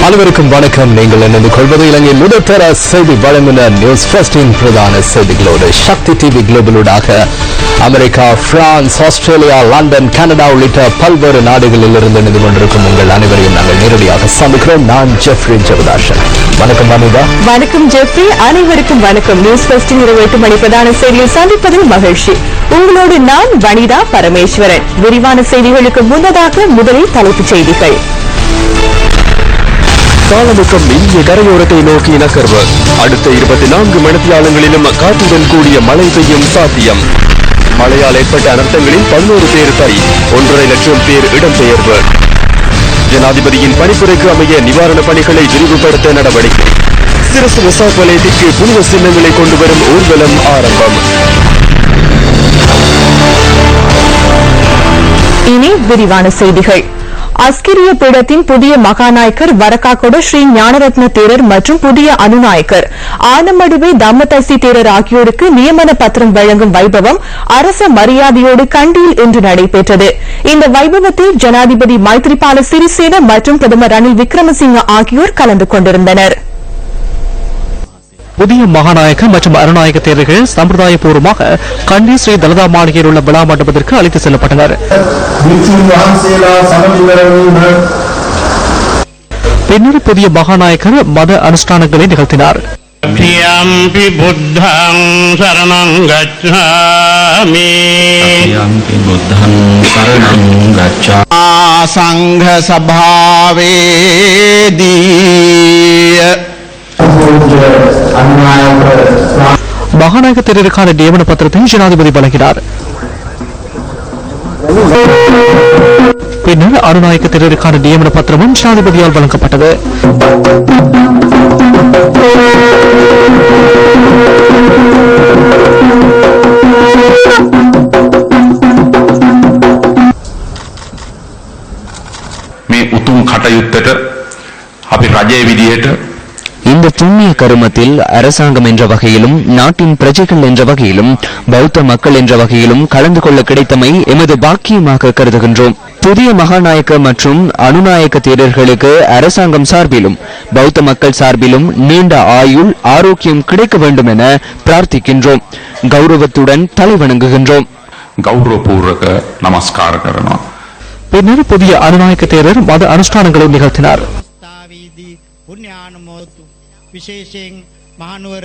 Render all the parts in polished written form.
அனைவருக்கும் வணக்கம். நீங்கள் இணைந்து கொள்வது இலங்கை முதற்தர செய்தி வழங்குனர் நியூஸ் ஃபர்ஸ்டின் பிரதான செய்திகளோடு சக்தி டிவி குளோபலூடாக America, France, Australia, London, Canada உள்ளிட்ட பல்வேறு நாடுகளில் இருந்து இணைந்து கொண்டிருக்கும் உங்கள் அனைவரையும் நாங்கள் நேரடியாக சந்திக்கிறோம். நான் ஜெஃப்ரி ஜெகதாசன். வணக்கம் வனிதா. வணக்கம் ஜெஃப்ரி. அனைவருக்கும் வணக்கம். நியூஸ் ஃபர்ஸ்டின் 28 மணி பிரதான செய்தியில் சந்திப்பதில் மகிழ்ச்சி. உங்களோடு நான் வனிதா பரமேஸ்வரன். விரிவான செய்திகளுக்கு முன்னதாக முதலில் தலைப்புச் செய்திகள். காலமுக்கம் இந்திய கரையோரத்தை நோக்கி நகர்வு. அடுத்த 24 மணித்தியாலங்களிலும் காற்றுடன் கூடிய மழை பெய்யும் சாத்தியம். மழையால் ஏற்பட்ட அனர்த்தங்களில் 11 பேர் பலி, 1.5 லட்சம் பேர் இடம்பெயர்வு. ஜனாதிபதியின் பணிப்புரைக்கு அமைய நிவாரணப் பணிகளை விரிவுபடுத்த நடவடிக்கை. சிரசு விசாப் வலயத்திற்கு புனித சின்னங்களை கொண்டு வரும் ஊர்வலம் ஆரம்பம். இனி விரிவான செய்திகள். அஸ்கிரிய பீடத்தின் புதிய மகாநாயக்கர் வரக்காக்கொட ஸ்ரீ ஞானரத்ன தேரர் மற்றும் புதிய அனுநாயக்கர் ஆனமடுவை தம்மதசி தேரர் ஆகியோருக்கு நியமன பத்திரம் வழங்கும் வைபவம் அரச மரியாதையோடு கண்டியில் இன்று நடைபெற்றது. இந்த வைபவத்தில் ஜனாதிபதி மைத்ரிபால சிறிசேன மற்றும் பிரதமர் ரணில் விக்ரமசிங்க ஆகியோர் கலந்து கொண்டிருந்தனர். புதிய மகாநாயக்க மற்றும் அருநாயக தேரர்கள் சம்பிரதாயபூர்வமாக கண்டி ஸ்ரீ தலதா மாளிகையில் உள்ள விழா மண்டபத்திற்கு அழைத்து செல்லப்பட்டனர். பின்னர் புதிய மகாநாயக்கர் மத அனுஷ்டானங்களை நிகழ்த்தினார். சங்க சபாவேதி மகாநாயக தேரருக்கான நியமன பத்திரத்தை ஜனாதிபதி வழங்கினார். பின்னர் அருநாயக்க தேரருக்கான நியமன பத்திரமும் ஜனாதிபதியால் வழங்கப்பட்டது. මේ උතුම් කටයුත්තට අපි රජයේ විදියට இந்த புண்ணிய கருமத்தில் அரசாங்கம் என்ற வகையிலும் நாட்டின் பிரஜைகள் என்ற வகையிலும் பௌத்த மக்கள் என்ற வகையிலும் கலந்து கொள்ள கிடைத்தமை எமது பாக்கியமாக கருதுகின்றோம். புதிய மகாநாயக்க மற்றும் அனுநாயக்க தேரர்களுக்கு அரசாங்கம் சார்பிலும் பௌத்த மக்கள் சார்பிலும் நீண்ட ஆயுள் ஆரோக்கியம் கிடைக்க வேண்டும் என பிரார்த்திக்கின்றோம். கௌரவத்துடன் தலை வணங்குகின்றோம். ගෞරවපූර්වක නමස්කාර කරනවා. பின்னர் புதிய அனுநாயக்க தேரர் மத அனுஷ்டானங்களை நிகழ்த்தினார். විශේෂයෙන් මහනුවර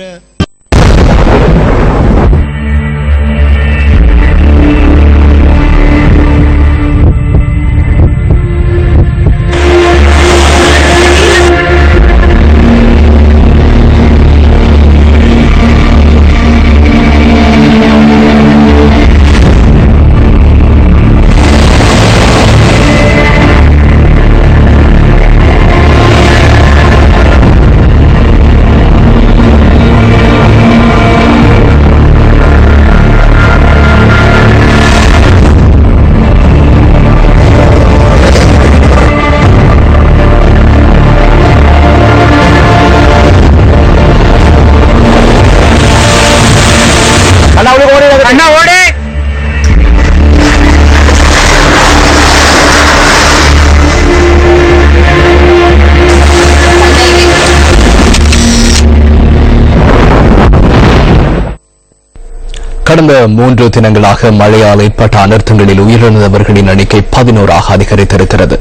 கடந்த 3 தினங்களாக மழையால் ஏற்பட்ட அனர்த்தங்களில் உயிரிழந்தவர்களின் எண்ணிக்கை 11ஆக அதிகரித்திருக்கிறது.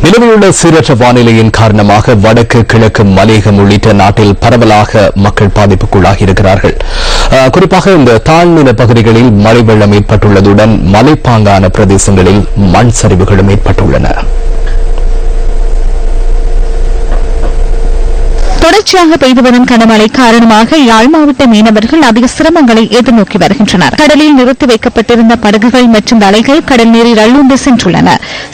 நிலவிலுள்ள சீரற்ற வானிலையின் காரணமாக வடக்கு, கிழக்கு, மலையகம் உள்ளிட்ட நாட்டில் பரவலாக மக்கள் பாதிப்புக்குள்ளாகி இருக்கிறார்கள். குறிப்பாக இந்த தாழ்நில பகுதிகளில் மழை வெள்ளம் ஏற்பட்டுள்ளதுடன் மலைப்பாங்கான பிரதேசங்களில் மண் சரிவுகளும் ஏற்பட்டுள்ளன. தொடர்ச்சியாக பெய்து வரும் கனமழை காரணமாக யாழ் மாவட்ட மீனவர்கள் அதிக சிரமங்களை எதிர்நோக்கி வருகின்றனர். கடலில் நிறுத்தி வைக்கப்பட்டிருந்த படகுகள் மற்றும் வலைகள் கடல் நீரில் அள்ளுண்டு சென்றுள்ளன.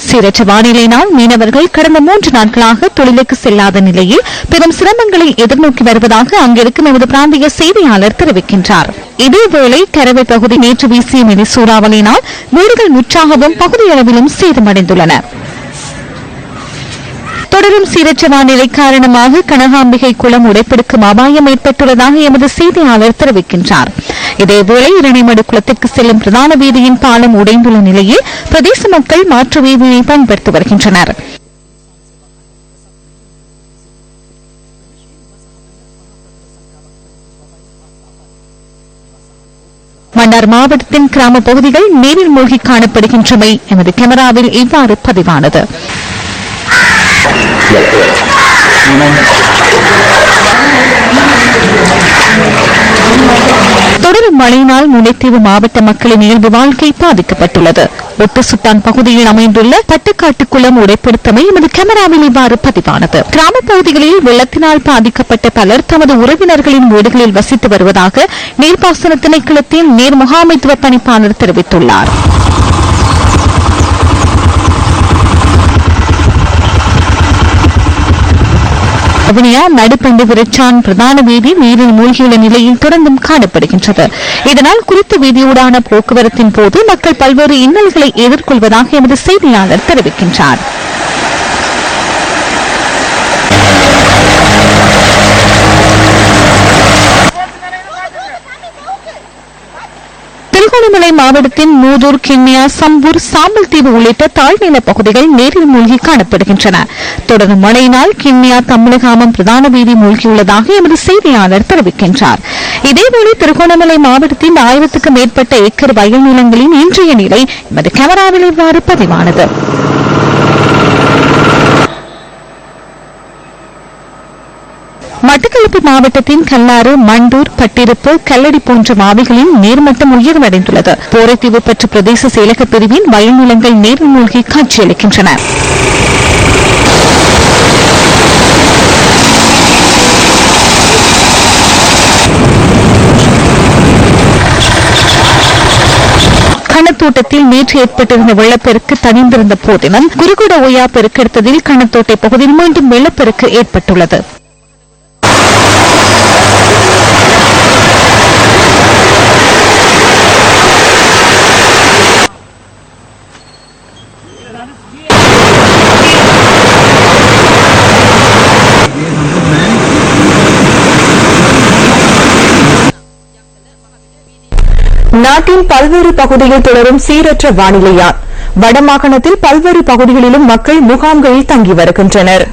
சீரற்ற வானிலையினால் மீனவர்கள் கடந்த 3 நாட்களாக தொழிலுக்கு செல்லாத நிலையில் பெரும் சிரமங்களை எதிர்நோக்கி வருவதாக அங்கிருக்கும் எமது பிராந்திய செய்தியாளர் தெரிவிக்கின்றார். இதேவேளை கரவை பகுதி நேற்று வீசிய மினி சூறாவளியினால் வீடுகள் முற்றாகவும் பகுதியளவிலும் சேதமடைந்துள்ளன. தொடரும் சீரற்ற வானிலை காரணமாக கனகாம்பிகை குளம் உடைப்பெடுக்கும் அபாயம் ஏற்பட்டுள்ளதாக எமது செய்தியாளர் தெரிவிக்கின்றார். இதேவேளை இரணைமடு குளத்திற்கு செல்லும் பிரதான வீதியின் பாலம் உடைந்துள்ள நிலையில் பிரதேச மக்கள் மாற்று வீதியை பயன்படுத்தி வருகின்றனர். மன்னார் மாவட்டத்தின் கிராம பகுதிகள் நீரில் மூழ்கி காணப்படுகின்றமை எமது கேமராவில் இவ்வாறு பதிவானது. தொடரும் மழையினால் முல்லைத்தீவு மாவட்ட மக்களின் இயல்பு வாழ்க்கை பாதிக்கப்பட்டுள்ளது. ஒட்டு சுட்டான் பகுதியில் அமைந்துள்ள பட்டுக்காட்டு குளம் உடைப்படுத்தமை எமது கேமராவில் இவ்வாறு பதிவானது. கிராம பகுதிகளில் வெள்ளத்தினால் பாதிக்கப்பட்ட பலர் தமது உறவினர்களின் வீடுகளில் வசித்து வருவதாக நீர்ப்பாசன திணைக்களத்தின் நீர் முகாமைத்துவ பணிப்பாளர் தெரிவித்துள்ளார். வவுனியா நடுப்பண்டு விருச்சான் பிரதான வீதி நீரில் மூழ்கியுள்ள நிலையில் தொடர்ந்தும் காணப்படுகின்றது. இதனால் குறித்த வீதியூடான போக்குவரத்தின் போது மக்கள் பல்வேறு இன்னல்களை எதிர்கொள்வதாக எமது செய்தியாளர் தெரிவிக்கின்றார். திருகோணமலை மாவட்டத்தின் மூதூர், கிண்ணியா, சம்பூர், சாம்பல் தீவு உள்ளிட்ட தாழ்நில பகுதிகள் நீரில் மூழ்கி காணப்படுகின்றன. தொடரும் மழையினால் கிண்ணியா தம்பலகாமம் பிரதான வீதி மூழ்கியுள்ளதாக எமது செய்தியாளர் தெரிவிக்கின்றார். இதேவேளை திருகோணமலை மாவட்டத்தின் 1000க்கும் மேற்பட்ட ஏக்கர் வயல் நிலங்களின் இன்றைய நிலை எமது கேமராவில் இவ்வாறு பதிவானது. மட்டக்களப்பு மாவட்டத்தின் கல்லாறு, மண்டூர், பட்டிருப்பு, கல்லடி போன்ற மாவிகளின் நீர்மட்டம் உயர்வடைந்துள்ளது. போரைத்தீவு பற்று பிரதேச செயலக பிரிவின் வயல் நிலங்கள் நீரில் மூழ்கி காட்சியளிக்கின்றன. கணத்தோட்டத்தில் நேற்று ஏற்பட்டிருந்த வெள்ளப்பெருக்கு தணிந்திருந்த போதிலும் குறுகுட ஓயா பெருக்கெடுத்ததில் கணத்தோட்டை பகுதியில் மீண்டும் வெள்ளப்பெருக்கு ஏற்பட்டுள்ளது. நாட்டின் பல்வேறு பகுதிகளில் தொடரும் சீரற்ற வானிலையால் வடமாகாணத்தில் பல்வேறு பகுதிகளிலும் மக்கள் முகாம்களில் தங்கி வருகின்றனர்.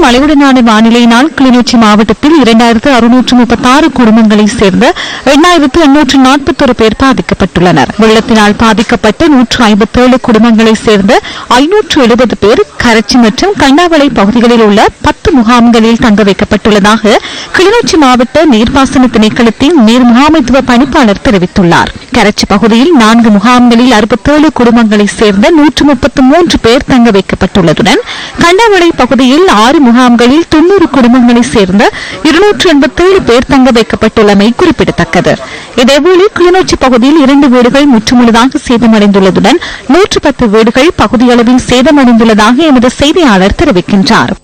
மழையுடனான வானிலையினால் கிளிநொச்சி மாவட்டத்தில் 2636 குடும்பங்களைச் சேர்ந்த 8841 பேர் பாதிக்கப்பட்டுள்ளனர். வெள்ளத்தினால் பாதிக்கப்பட்ட 157 குடும்பங்களைச் சேர்ந்த 570 பேர் கரச்சி மற்றும் கண்ணாவளை பகுதிகளில் உள்ள 10 முகாம்களில் தங்க வைக்கப்பட்டுள்ளதாக கிளிநொச்சி மாவட்ட நீர்ப்பாசன திணைக்களத்தின் நீர் முகாமைத்துவ பணிப்பாளர் தெரிவித்துள்ளார். கரச்சி பகுதியில் 4 முகாம்களில் 67 குடும்பங்களைச் சேர்ந்த 133 பேர் தங்க வைக்கப்பட்டுள்ளதுடன் கண்ணாவளை பகுதியில் 6 முகாம்களில் 90 குடும்பங்களைச் சேர்ந்த 287 பேர் தங்க வைக்கப்பட்டுள்ளமை குறிப்பிடத்தக்கது. இதேவேளை கிளிநொச்சி பகுதியில் 2 வீடுகள் முற்றுமுழுதாக சேதமடைந்துள்ளதுடன் 110 வீடுகள் பகுதியளவில் சேதமடைந்துள்ளதாக எமது செய்தியாளர் தெரிவிக்கின்றார்.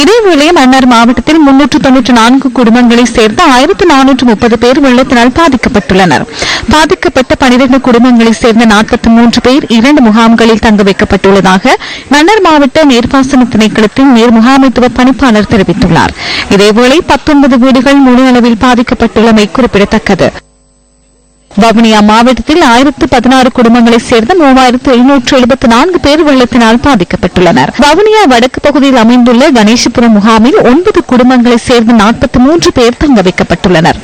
இதேவேளை மன்னார் மாவட்டத்தில் 394 குடும்பங்களைச் சேர்ந்த 1430 பேர் வெள்ளத்தினால் பாதிக்கப்பட்டுள்ளனர். பாதிக்கப்பட்ட 12 குடும்பங்களைச் சேர்ந்த 43 பேர் 2 முகாம்களில் தங்க வைக்கப்பட்டுள்ளதாக மன்னார் மாவட்ட நீர்ப்பாசன திணைக்களத்தின் நீர் முகாமைத்துவ பணிப்பாளர் தெரிவித்துள்ளார். இதேவேளை 19 வீடுகள் முழு அளவில் பாதிக்கப்பட்டுள்ளமை குறிப்பிடத்தக்கது. வவுனியா மாவட்டத்தில் 1016 குடும்பங்களைச் சேர்ந்த 3774 பேர் வெள்ளத்தினால் பாதிக்கப்பட்டுள்ளனர். வவுனியா வடக்கு பகுதியில் அமைந்துள்ள கணேசபுரம் முகாமில் 9 குடும்பங்களைச் சேர்ந்த 43 பேர் தங்க வைக்கப்பட்டுள்ளனர்.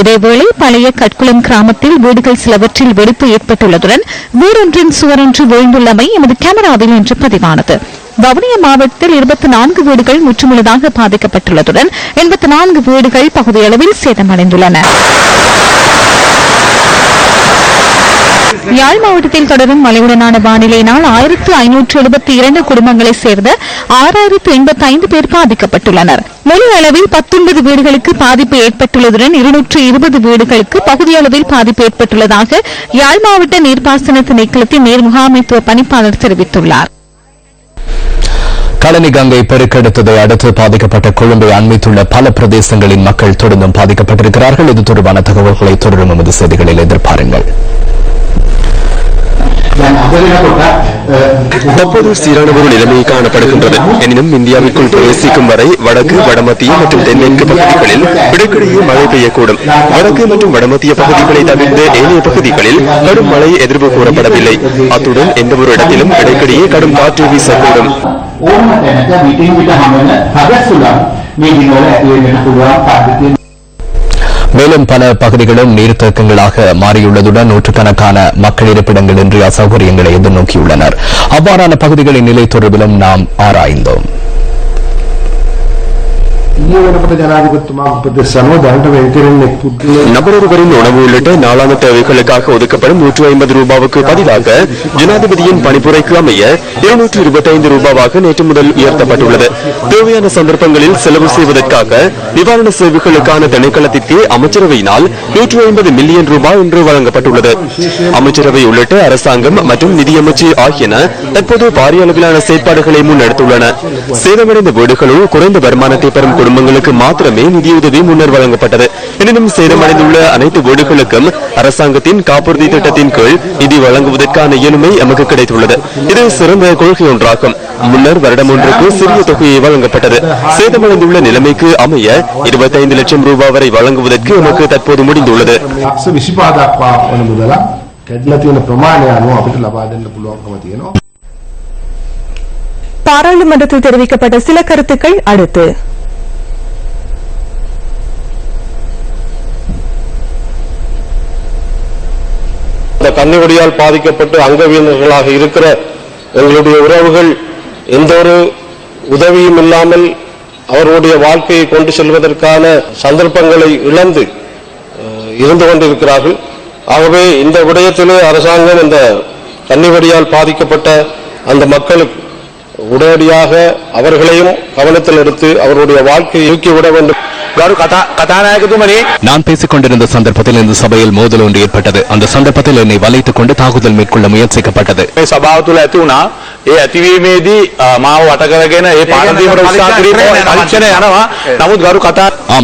இதேவேளை பழைய கட்குளம் கிராமத்தில் வீடுகள் சிலவற்றில் வெடிப்பு ஏற்பட்டுள்ளதுடன் வீடொன்றின் சுவரொன்று வீழ்ந்துள்ளமை எமது கேமராவில் இன்று பதிவானது. வவுனியா மாவட்டத்தில் 24 வீடுகள் முற்றுமுழுதாக பாதிக்கப்பட்டுள்ளதுடன் 84 வீடுகள் பகுதியளவில் சேதமடைந்துள்ளன. யாழ் மாவட்டத்தில் தொடரும் மழையுடனான வானிலையினால் 1572 குடும்பங்களைச் சேர்ந்த 6085 பேர் பாதிக்கப்பட்டுள்ளனர். முழு அளவில் 19 வீடுகளுக்கு பாதிப்பு ஏற்பட்டுள்ளதுடன் 220 வீடுகளுக்கு பகுதியளவில் பாதிப்பு ஏற்பட்டுள்ளதாக யாழ் மாவட்ட நீர்ப்பாசன திணைக்களத்தின் நீர் முகாமைத்துவ பணிப்பாளர் தெரிவித்துள்ளார். கழனி கங்கை பெருக்கெடுத்ததை அடுத்து பாதிக்கப்பட்ட கொழும்பை அண்மித்துள்ள பல பிரதேசங்களின் மக்கள் தொடர்ந்தும் பாதிக்கப்பட்டிருக்கிறார்கள். இது தொடர்பான தகவல்களை தொடரும் எமது செய்திகளில் எதிர்பாருங்கள். தற்போது சீரான ஒரு நிலைமை காணப்படுகின்றது. எனினும் இந்தியாவிற்குள் பிரவேசிக்கும் வரை வடக்கு, வடமத்திய மற்றும் தென்மேற்கு பகுதிகளில் இடைக்கிடையே மழை பெய்யக்கூடும். வடக்கு மற்றும் வடமத்திய பகுதிகளை தவிர்த்து ஏனைய பகுதிகளில் கடும் மழை எதிர்ப்பு கூறப்படவில்லை. அத்துடன் எந்த ஒரு இடத்திலும் இடைக்கிடையே கடும் காற்று வீசக்கூடும். மேலும் பல பகுதிகளும் நீர்த்தேக்கங்களாக மாறியுள்ளதுடன் நூற்றுக்கணக்கான மக்கள் இருப்பிடங்கள் இன்றி அசௌகரியங்களை எதிர்நோக்கியுள்ளனர். அவ்வாறான பகுதிகளின் நிலை தொடர்பிலும் நாம் ஆராய்ந்தோம். நபரொருவரின் உணவு உள்ளிட்ட நாளான தேவைகளுக்காக ஒதுக்கப்படும் 150 ரூபாவுக்கு பதிலாக ஜனாதிபதியின் பணிப்புரைக்கு அமைய 225 ரூபாவாக நேற்று முதல் உயர்த்தப்பட்டுள்ளது. தேவையான சந்தர்ப்பங்களில் செலவு செய்வதற்காக நிவாரண சேவைகளுக்கான திணைக்களத்திற்கு அமைச்சரவையினால் 150 மில்லியன் ரூபாய் இன்று வழங்கப்பட்டுள்ளது. அமைச்சரவை உள்ளிட்ட அரசாங்கம் மற்றும் நிதியமைச்சு ஆகியன தற்போது பாரிய அளவிலான செயற்பாடுகளை முன்னெடுத்துள்ளன. சேதமடைந்த வீடுகளுள் குறைந்த வருமானத்தை பெறும் குடும்பங்களுக்கு மாத்திரமே நிதியுதவி முன்னர் வழங்கப்பட்டது. எனினும் சேதமடைந்துள்ள அனைத்து வீடுகளுக்கும் அரசாங்கத்தின் காப்புறுதி திட்டத்தின் கீழ் நிதி வழங்குவதற்கான இயலுமை எமக்கு கிடைத்துள்ளது. இது சிறந்த கொள்கை ஒன்றாகும். முன்னர் வருடம் ஒன்றுக்கு சிறிய தொகையை வழங்கப்பட்டது. சேதமடைந்துள்ள நிலைமைக்கு அமைய 25 லட்சம் ரூபாய் வரை வழங்குவதற்கு எமக்கு தற்போது முடிந்துள்ளது. பாராளுமன்றத்தில் தெரிவிக்கப்பட்ட சில கருத்துக்கள் அடுத்து. கண்ணிவடியால் பாதிக்கப்பட்டு அங்கவீனர்களாக இருக்கிற எங்களுடைய உறவுகள் எந்த ஒரு உதவியும் இல்லாமல் அவர்களுடைய வாழ்க்கையை கொண்டு செல்வதற்கான சந்தர்ப்பங்களை இழந்து இருந்து கொண்டிருக்கிறார்கள். ஆகவே இந்த விடயத்திலே அரசாங்கம் இந்த கண்ணிவடியால் பாதிக்கப்பட்ட அந்த மக்களுக்கு உடனடியாக அவர்களையும் கவனத்தில் எடுத்து அவர்களுடைய வாழ்க்கையை ஊக்கிவிட வேண்டும். நான் பேசிக் கொண்டிருந்த சந்தர்ப்பத்தில் இந்த சபையில் மோதல் ஒன்று ஏற்பட்டது. அந்த சந்தர்ப்பத்தில் என்னை வளைத்துக் கொண்டு தாக்குதல் மேற்கொள்ள முயற்சிக்கப்பட்டது.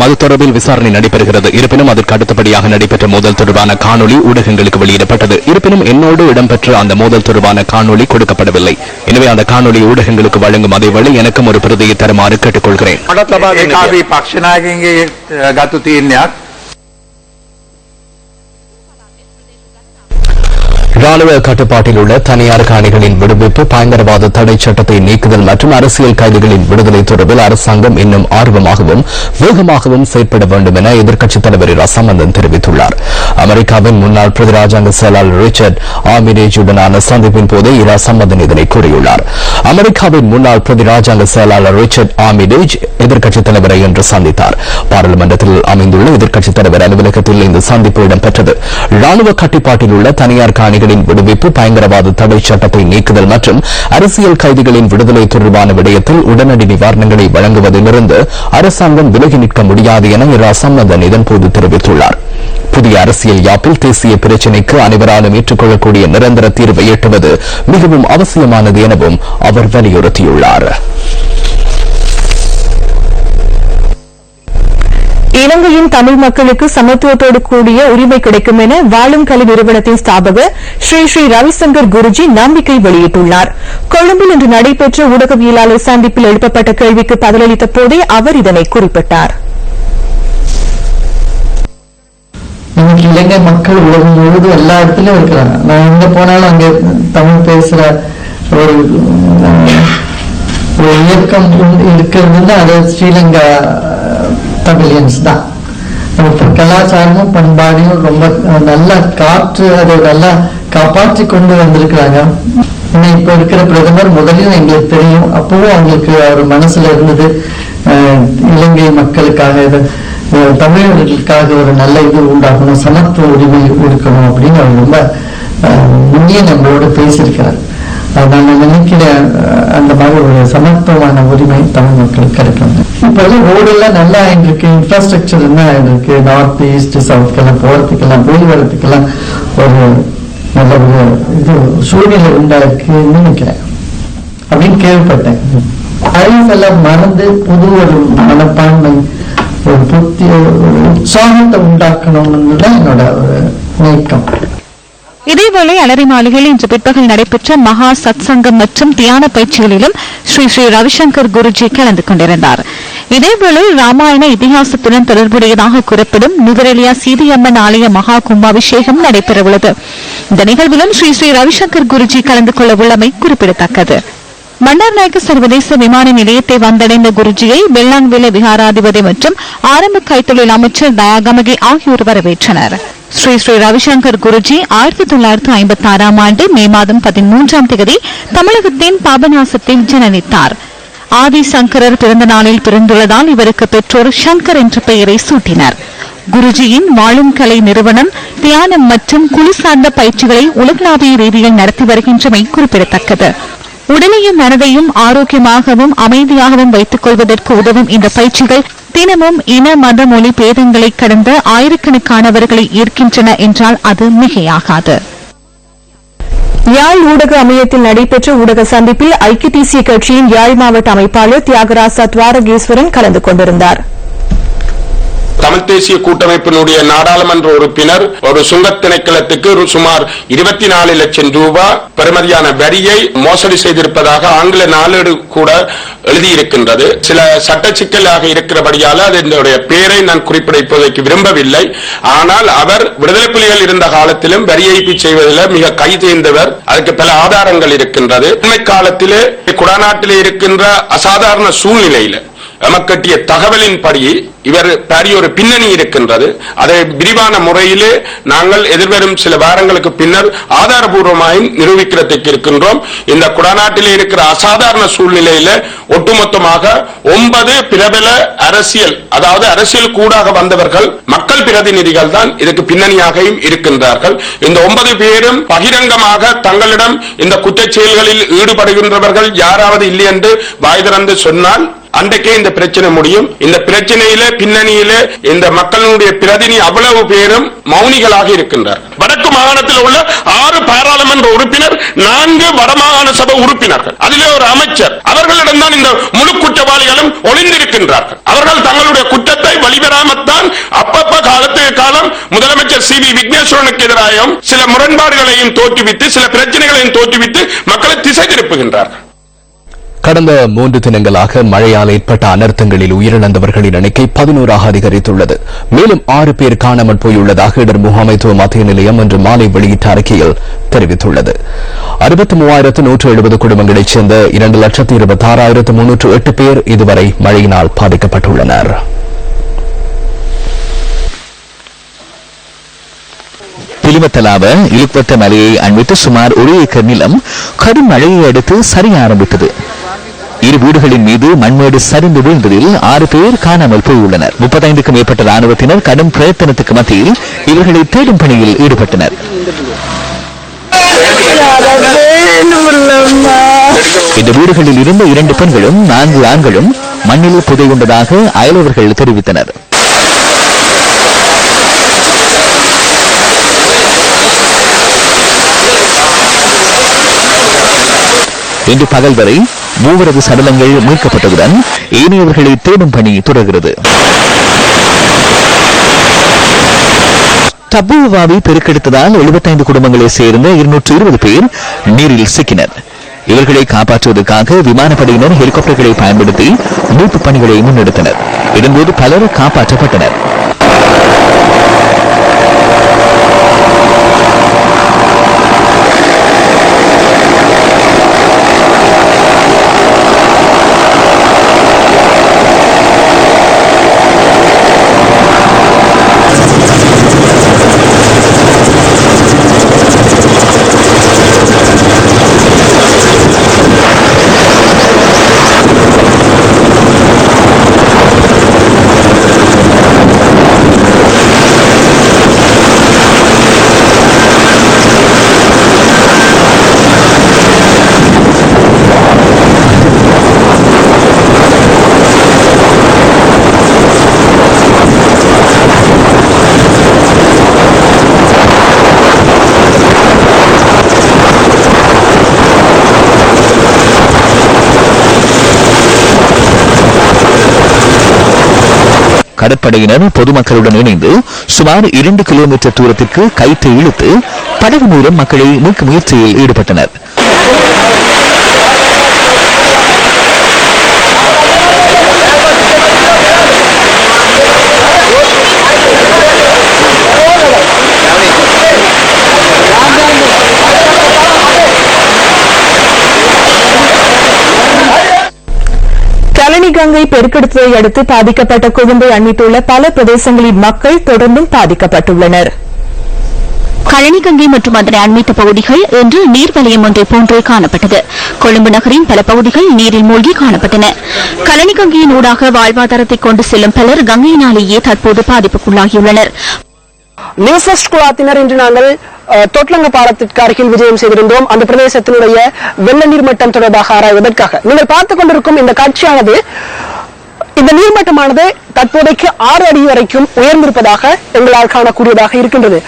அது தொடர்பில் விசாரணை நடைபெறுகிறது. இருப்பினும் அதற்கு அடுத்தபடியாக நடைபெற்ற மோதல் தொடர்பான காணொலி ஊடகங்களுக்கு வெளியிடப்பட்டது. இருப்பினும் என்னோடு இடம்பெற்ற அந்த மோதல் தொடர்பான காணொலி கொடுக்கப்படவில்லை. எனவே அந்த காணொலி ஊடகங்களுக்கு வழங்கும் அதேவேளை எனக்கும் ஒரு பிரதியை தருமாறு கேட்டுக்கொள்கிறேன். ராணுவ கட்டுப்பாட்டில் உள்ள தனியார் காணிகளின் விடுவிப்பு, பயங்கரவாத தடை சட்டத்தை நீக்குதல் மற்றும் அரசியல் கைதிகளின் விடுதலை தொடர்பில் அரசாங்கம் இன்னும் ஆர்வமாகவும் வேகமாகவும் செயற்பட வேண்டும் என எதிர்க்கட்சித் தலைவர் இரா சம்பந்தன் தெரிவித்துள்ளார். அமெரிக்காவின் முன்னாள் பிரதி ராஜாங்க செயலாளர் ரிச்சர்ட் ஆர்மிடேஜுடனான சந்திப்பின் போது இரா சம்பந்தன் இதனை கூறியுள்ளார். அமெரிக்காவின் முன்னாள் பிரதி ராஜாங்க செயலாளர் ரிச்சர்ட் ஆர்மிடேஜ் எதிர்க்கட்சித் தலைவரை இன்று சந்தித்தார். பாராளுமன்றத்தில் அமைந்துள்ள எதிர்க்கட்சித் தலைவர் அலுவலகத்தில் இந்த சந்திப்பு இடம்பெற்றது. ராணுவ கட்டுப்பாட்டில் உள்ள தனியார் காணிகளின் விடுவிப்பு, பயங்கரவாத தடை சட்டத்தை நீக்குதல் மற்றும் அரசியல் கைதிகளின் விடுதலை தொடர்பான விடயத்தில் உடனடி நிவாரணங்களை வழங்குவதிலிருந்து அரசாங்கம் விலகி நிற்க முடியாது என இரா சம்பந்தன் இதன்போது தெரிவித்துள்ளார். புதிய அரசியல் யாப்பில் தேசிய பிரச்சினைக்கு அனைவராலும் ஏற்றுக்கொள்ளக்கூடிய நிரந்தர தீர்வை எட்டுவது மிகவும் அவசியமானது எனவும் அவர் வலியுறுத்தியுள்ளார். இலங்கையின் தமிழ் மக்களுக்கு சமத்துவத்தோடு கூடிய உரிமை கிடைக்கும் என வாழும் கல்வி நிறுவனத்தின் ஸ்தாபகர் ஸ்ரீ ஸ்ரீ ரவிசங்கர் குருஜி நம்பிக்கை வெளியிட்டுள்ளார். கொழும்பில் இன்று நடைபெற்ற ஊடகவியலாளர் சந்திப்பில் எழுப்பப்பட்ட கேள்விக்கு பதிலளித்த போதே அவர் இதனை குறிப்பிட்டார். இலங்கை மக்கள் உலகம் முழுவதும் எல்லா இடத்துலயும் இருக்கிறாங்க. நான் எங்க போனாலும் அங்க தமிழ் பேசுற ஒரு இயக்கம் இருக்கிறதுன்னா அது ஸ்ரீலங்கா பவிலியன்ஸ் தான். கலாச்சாரமும் பண்பாடையும் ரொம்ப நல்லா காற்று அதை நல்லா காப்பாற்றி கொண்டு வந்திருக்கிறாங்க. இப்ப இருக்கிற பிரதமர் முதலில் எங்களுக்கு தெரியும், அப்பவும் அவங்களுக்கு அவர் மனசுல இருந்தது இலங்கை மக்களுக்காக தமிழர்களுக்காக ஒரு நல்ல இது உண்டாகணும், சமத்துவ உரிமை கொடுக்கணும் அப்படின்னு அவர் ரொம்ப முன்னே நம்மளோட பேசியிருக்கிறார். நான் நினைக்கிறேன் அந்த மாதிரி ஒரு சமத்துவமான உரிமை தமிழ் மக்களுக்கு கிடைக்கும். இப்ப ரோடெல்லாம் நல்லா எங்களுக்கு இன்ஃப்ராஸ்ட்ரக்சர் என்ன இருக்கு, நார்த் ஈஸ்ட் சவுத்துக்கெல்லாம் போறதுக்கெல்லாம் போய் வர்றதுக்கெல்லாம் ஒரு நல்ல ஒரு இது சூழ்நிலை உண்டாக்குன்னு நினைக்கிறேன் அப்படின்னு கேள்விப்பட்டேன். அறிவெல்லாம் மறந்து புது ஒரு மனப்பான்மை, ஒரு புத்தி, ஒரு உற்சாகத்தை உண்டாக்கணும்னு தான் என்னோட ஒரு நோக்கம். இதேவேளை அலரி மாளிகையில் இன்று பிற்பகல் நடைபெற்ற மகா சத் சங்கம் மற்றும் தியான பயிற்சிகளிலும் ஸ்ரீ ஸ்ரீ ரவிசங்கர் குருஜி கலந்து கொண்டிருந்தார். இதேவேளை ராமாயண இதிகாசத்துடன் தொடர்புடையதாக கூறப்படும் நுவரெலியா சீதியம்மன் ஆலய மகா கும்பாபிஷேகம் நடைபெறவுள்ளது. இந்த நிகழ்விலும் ஸ்ரீ ஸ்ரீ ரவிசங்கர் குருஜி கலந்து கொள்ள உள்ளமை குறிப்பிடத்தக்கது. பண்டார்நாயக்க சர்வதேச விமான நிலையத்தை வந்தடைந்த குருஜியை வெள்ளாங்வில விகாராதிபதி மற்றும் ஆரம்ப கைத்தொழில் அமைச்சர் தயாகமகி ஆகியோர் வரவேற்றனர். ஸ்ரீ ஸ்ரீ ரவிசங்கர் குருஜி 1956 ஆண்டு மே மாதம் 13ஆம் தேதி தமிழகத்தின் பாபநாசத்தில் ஜனனித்தார். ஆதி சங்கரர் பிறந்த நாளில் பிறந்துள்ளதால் இவருக்கு பெற்றோர் சங்கர் என்ற பெயரை சூட்டினர். குருஜியின் வாழும் கலை நிறுவனம் தியானம் மற்றும் குழு சார்ந்த பயிற்சிகளை உலகளாவிய ரீதியில் நடத்தி வருகின்றமை குறிப்பிடத்தக்கது. உடலையும் மனதையும் ஆரோக்கியமாகவும் அமைதியாகவும் வைத்துக் கொள்வதற்கு உதவும் இந்த பயிற்சிகள் தினமும் இன மத மொழி பேதங்களை கடந்த ஆயிரக்கணக்கானவர்களை ஈர்க்கின்றன என்றால் அது மிகையாகாது. யாழ் ஊடக அமையத்தில் நடைபெற்ற ஊடக சந்திப்பில் ஐக்கிய தேசிய கட்சியின் யாழ் மாவட்ட அமைப்பாளர் தியாகராசா துவாரகேஸ்வரன் கலந்து கொண்டிருந்தார். தமிழ் தேசிய கூட்டமைப்பினுடைய நாடாளுமன்ற உறுப்பினர் ஒரு சுங்கத் திணைக்களத்துக்கு சுமார் 24 லட்சம் ரூபாய் பெறுமதியான வரியை மோசடி செய்திருப்பதாக ஆங்கில நாளேடு கூட எழுதியிருக்கின்றது. சில சட்ட சிக்கலாக இருக்கிறபடியால் அதனுடைய பெயரை நான் குறிப்பிட இப்போதைக்கு விரும்பவில்லை. ஆனால் அவர் விடுதலை புலிகள் இருந்த காலத்திலும் வரி ஏய்ப்பு செய்வதில் மிக கை தேர்ந்தவர். அதுக்கு பல ஆதாரங்கள் இருக்கின்றது. உண்மை காலத்திலே குடாநாட்டிலே இருக்கின்ற அசாதாரண சூழ்நிலையில எமக்கட்டிய தகவலின்படி இவர் பாரிய ஒரு பின்னணி இருக்கின்றது. அதை விரிவான முறையிலே நாங்கள் எதிர்வரும் சில வாரங்களுக்கு பின்னர் ஆதாரபூர்வமாய் நிரூபிக்கிறதுக்கு இருக்கின்றோம். இந்த குடாநாட்டிலே இருக்கிற அசாதாரண சூழ்நிலையில ஒட்டுமொத்தமாக 9 பிரபல அரசியல், அதாவது அரசியல் கூடாக வந்தவர்கள் மக்கள் பிரதிநிதிகள் தான் இதுக்கு பின்னணியாகவும் இருக்கின்றார்கள். இந்த 9 பேரும் பகிரங்கமாக தங்களிடம் இந்த குற்றச் செயல்களில் ஈடுபடுகின்றவர்கள் யாராவது இல்லை என்று வாய் திறந்து சொன்னால் அன்றைக்கே இந்த பிரச்சனை முடியும். இந்த பிரச்சனையில பின்னணியில இந்த மக்களுடைய பிரதிநிதி அவ்வளவு பேரும் மௌனிகளாக இருக்கின்றார். வடக்கு மாகாணத்தில் உள்ள 6 பாராளுமன்ற உறுப்பினர், 4 வடமாகாண சபை உறுப்பினர்கள், அதிலே ஒரு அமைச்சர், அவர்களிடம்தான் இந்த முழு குற்றவாளிகளும் ஒளிந்திருக்கின்றார்கள். அவர்கள் தங்களுடைய குற்றத்தை வழிபெறாமத்தான் அப்பப்ப காலத்துக்கு காலம் முதலமைச்சர் சி வி விக்னேஸ்வரனுக்கு எதிராகவும் சில முரண்பாடுகளையும் தோற்றுவித்து சில பிரச்சனைகளையும் தோற்றுவித்து மக்களை திசை திருப்புகின்றார்கள். கடந்த 3 தினங்களாக மழையால் ஏற்பட்ட அனர்த்தங்களில் உயிரிழந்தவர்களின் எண்ணிக்கை 11ஆக அதிகரித்துள்ளது. மேலும் 6 பேர் காணாமல் போயுள்ளதாக இடர் முகாமைத்துவ மத்திய நிலையம் இன்று மாலை வெளியிட்ட அறிக்கையில் தெரிவித்துள்ளது. 63,170 குடும்பங்களைச் சேர்ந்த 2,26,308 பேர் இதுவரை மழையினால் பாதிக்கப்பட்டுள்ளனர். பிலிமத்தலாவ இலுப்பத்த மலையை அண்மித்து சுமார் 1 ஏக்கர் நிலம் கடும் மழையை அடுத்து சரிய ஆரம்பித்தது. 2 வீடுகளின் மீது மண்மேடு சரிந்து வீழ்ந்ததில் 6 பேர் காணாமல் போயுள்ளனர். 35க்கும் மேற்பட்ட ராணுவத்தினர் கடும் பிரயத்தனத்துக்கு மத்தியில் இவர்களை தேடும் பணியில் ஈடுபட்டனர். இந்த வீடுகளில் இருந்த 2 பெண்களும் 4 ஆண்களும் மண்ணில் புதையுண்டதாக அயலவர்கள் தெரிவித்தனர். இன்று பகல் வரை 3 சடலங்கள் மீட்கப்பட்டதுடன் ஏனையவர்களை தேடும் பணி தொடர்கிறது. தப்புவாவை பெருக்கெடுத்ததால் 75 குடும்பங்களை சேர்ந்த 220 பேர் நீரில் சிக்கினர். இவர்களை காப்பாற்றுவதற்காக விமானப்படையினர் ஹெலிகாப்டர்களை பயன்படுத்தி மீட்பு பணிகளை முன்னெடுத்தனர். இதன்போது பலர் காப்பாற்றப்பட்டனர். கடற்படையினர் பொதுமக்களுடன் இணைந்து சுமார் 2 கிலோமீட்டர் தூரத்திற்கு கயிற்றை இழுத்து படகு மூலம் மக்களை மீட்கும் முயற்சியில் ஈடுபட்டனர். கங்கை பெருக்கெடுத்ததை அடுத்து பாதிக்கப்பட்ட கொழும்பை அண்மித்துள்ள பல பிரதேசங்களின் மக்கள் தொடர்ந்தும் பாதிக்கப்பட்டுள்ளனர். கழனிகங்கை மற்றும் அதனை அண்மித்த பகுதிகள் இன்று நீர் வலயம் ஒன்றை போன்றே காணப்பட்டது. கொழும்பு நகரின் பல பகுதிகள் நீரில் மூழ்கி காணப்பட்டன. கழனிகங்கையின் ஊடாக வாழ்வாதாரத்தை கொண்டு செல்லும் பலர் கங்கையினாலேயே தற்போது பாதிப்புக்குள்ளாகியுள்ளனர். நியூஸ் ஃபர்ஸ்ட் குழாத்தினர் இன்று நாங்கள் தொட்லங்க பாலத்திற்கு அருகில் விஜயம் செய்திருந்தோம். அந்த பிரதேசத்தினுடைய வெள்ள நீர்மட்டம் தொடர்பாக ஆராய்வதற்காக நீங்கள் பார்த்துக் கொண்டிருக்கும் இந்த காட்சியானது, இந்த நீர்மட்டமானது தற்போதைக்கு 6 அடி வரைக்கும் உயர்ந்திருப்பதாக எங்களால் காணக்கூடியதாக இருக்கின்றது.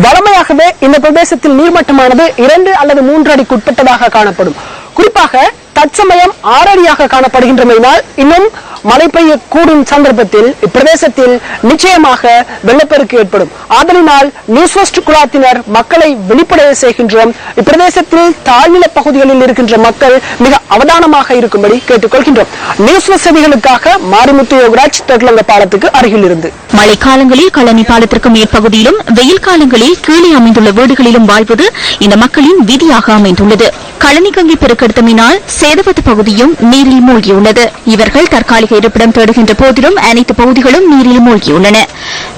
வழமையாகவே இந்த பிரதேசத்தில் நீர்மட்டமானது 2 அல்லது 3 அடிக்கு உட்பட்டதாக காணப்படும். குறிப்பாக தற்சமயம் 6 அடியாக காணப்படுகின்றமையினால் இன்னும் மழை பெய்யக்கூடும் சந்தர்ப்பத்தில் இப்பிரதேசத்தில் நிச்சயமாக வெள்ளப்பெருக்கு ஏற்படும். ஆதலினால் நியூஸ் ஃபர்ஸ்ட் குழாத்தினர் மக்களை வெளிப்படைய செய்கின்றோம். இப்பிரதேசத்தில் தாழ்நில பகுதிகளில் இருக்கின்ற மக்கள் மிக அவதானமாக இருக்கும்படி கேட்டுக்கொள்கின்றோம். நியூஸ் ஃபர்ஸ்ட் செய்திகளுக்காக மாரிமுத்து யோகராஜ் தொட்லங்க பாலத்துக்கு அருகில் இருந்து. மழைக்காலங்களில் கழனி பாலத்திற்கு மேற்பகுதியிலும் வெயில் காலங்களில் கீழே அமைந்துள்ள வீடுகளிலும் வாழ்வது இந்த மக்களின் விதியாக அமைந்துள்ளது. கழனிகங்கை பெருக்கெடுத்தமையினால் சேதவத்து பகுதியும் நீரில் மூழ்கியுள்ளது. இவர்கள் தற்காலிக இருப்பிடம் தேடுகின்ற போதிலும் அனைத்து பகுதிகளும் நீரில் மூழ்கியுள்ளன.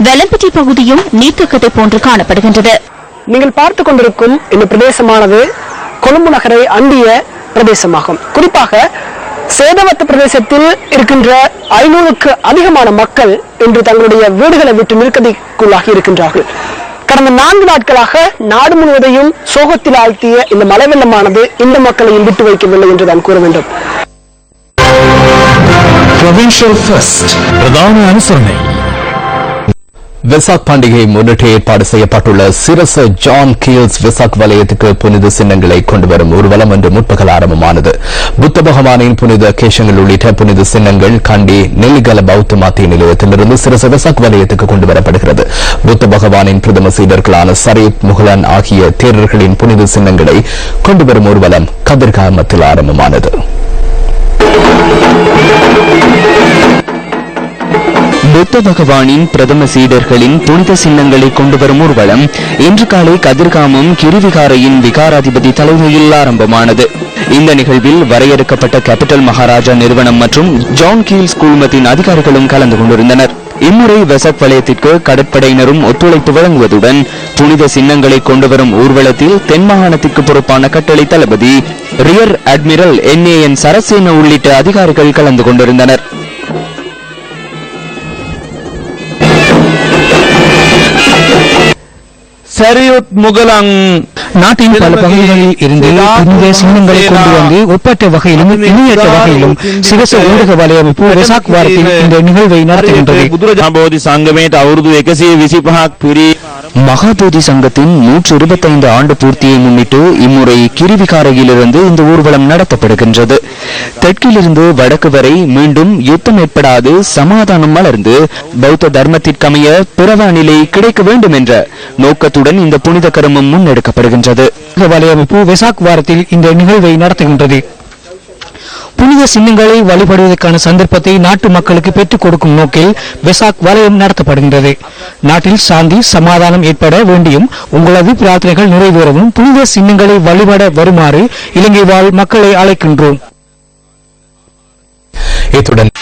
வெலம்பட்டி பகுதியும் நீர்த்தக்கத்தை போன்று காணப்படுகின்றது. நீங்கள் பார்த்துக் கொண்டிருக்கும் இந்த பிரதேசமானது கொழும்பு நகரை அண்டிய பிரதேசமாகும். குறிப்பாக சேதவத்த பிரதேசத்தில் இருக்கின்ற 500க்கு அதிகமான மக்கள் இன்று தங்களுடைய வீடுகளை விட்டு நிற்கதிக்குள்ளாகி இருக்கின்றார்கள். கடந்த 4 நாட்களாக நாடு முழுவதையும் சோகத்தில் ஆழ்த்திய இந்த மழை வெள்ளமானது இந்த மக்களையும் விட்டு வைக்கவில்லை என்றுதான் கூற வேண்டும். பிரதான அனுசரணை வெசாக் பண்டிகையை முன்னிட்டு ஏற்பாடு செய்யப்பட்டுள்ள சிரச ஜான் கீல்ஸ் வெசாக் வலயத்துக்கு புனித சின்னங்களை கொண்டுவரும் ஊர்வலம் இன்று முற்பகல் ஆரம்பமானது. புத்த பகவானின் புனித கேசங்கள் உள்ளிட்ட புனித சின்னங்கள் கண்டி நெல்லிகல பௌத்த மத்திய நிலையத்திலிருந்து சிரச வெசாக் வலயத்துக்கு கொண்டுவரப்படுகிறது. புத்த பகவானின் பிரதம சீடர்களான சரீப் முகலன் ஆகிய தேரர்களின் புனித சின்னங்களை கொண்டுவரும் ஊர்வலம் கதிர்காமத்தில் ஆரம்பமானது. புத்த பகவானின் பிரதம சீடர்களின் புனித சின்னங்களை கொண்டு வரும் ஊர்வலம் இன்று காலை கதிர்காமம் கிரிவிகாரையின் விகாராதிபதி தலைமையில் ஆரம்பமானது. இந்த நிகழ்வில் வரையறுக்கப்பட்ட கேபிட்டல் மகாராஜா நிறுவனம் மற்றும் ஜான் கீல்ஸ் குழுமத்தின் அதிகாரிகளும் கலந்து கொண்டிருந்தனர். இம்முறை வெசாக் வலயத்திற்கு கடற்படையினரும் ஒத்துழைப்பு வழங்குவதுடன் புனித சின்னங்களை கொண்டுவரும் ஊர்வலத்தில் தென் மாகாணத்திற்கு பொறுப்பான கட்டளை தளபதி ரியர் அட்மிரல் NAN சரசேன உள்ளிட்ட அதிகாரிகள் கலந்து கொண்டிருந்தனர். சரியத் முகலங் நாட்டின் பல பகுதிகளில் இருந்து புனித சின்னங்களை கொண்டு வந்து ஒப்பற்ற வகையிலும் இணையற்ற வகையிலும் சிரச ஊடக வலையமைப்பு வெசாக் வாரத்தில் இந்த நிகழ்வை நடத்துகின்றது. மகாபோதி சங்கத்தின் 125 ஆண்டு பூர்த்தியை முன்னிட்டு இம்முறை கிரிவிகாரையிலிருந்து இந்த ஊர்வலம் நடத்தப்படுகின்றது. தெற்கிலிருந்து வடக்கு வரை மீண்டும் யுத்தம் ஏற்படாது சமாதானம் மலர்ந்து பௌத்த தர்மத்திற்கமைய பிறவா நிலை கிடைக்க வேண்டும் என்ற நோக்கத்துடன் இந்த புனித கர்மம் முன்னெடுக்கப்படுகின்றது. வலையமைப்பு வெசாக் வாரத்தில் இந்த நிகழ்வை நடத்துகின்றது. புனித சின்னங்களை வழிபடுவதற்கான சந்தர்ப்பத்தை நாட்டு மக்களுக்கு பெற்றுக் கொடுக்கும் நோக்கில் வெசாக் வலயம் நடத்தப்படுகின்றது. நாட்டில் சாந்தி சமாதானம் ஏற்பட வேண்டியும் உங்களது பிரார்த்தனைகள் நிறைவேறவும் புனித சின்னங்களை வழிபட வருமாறு இலங்கை வாழ் மக்களை அழைக்கின்றோம். இத்துடன்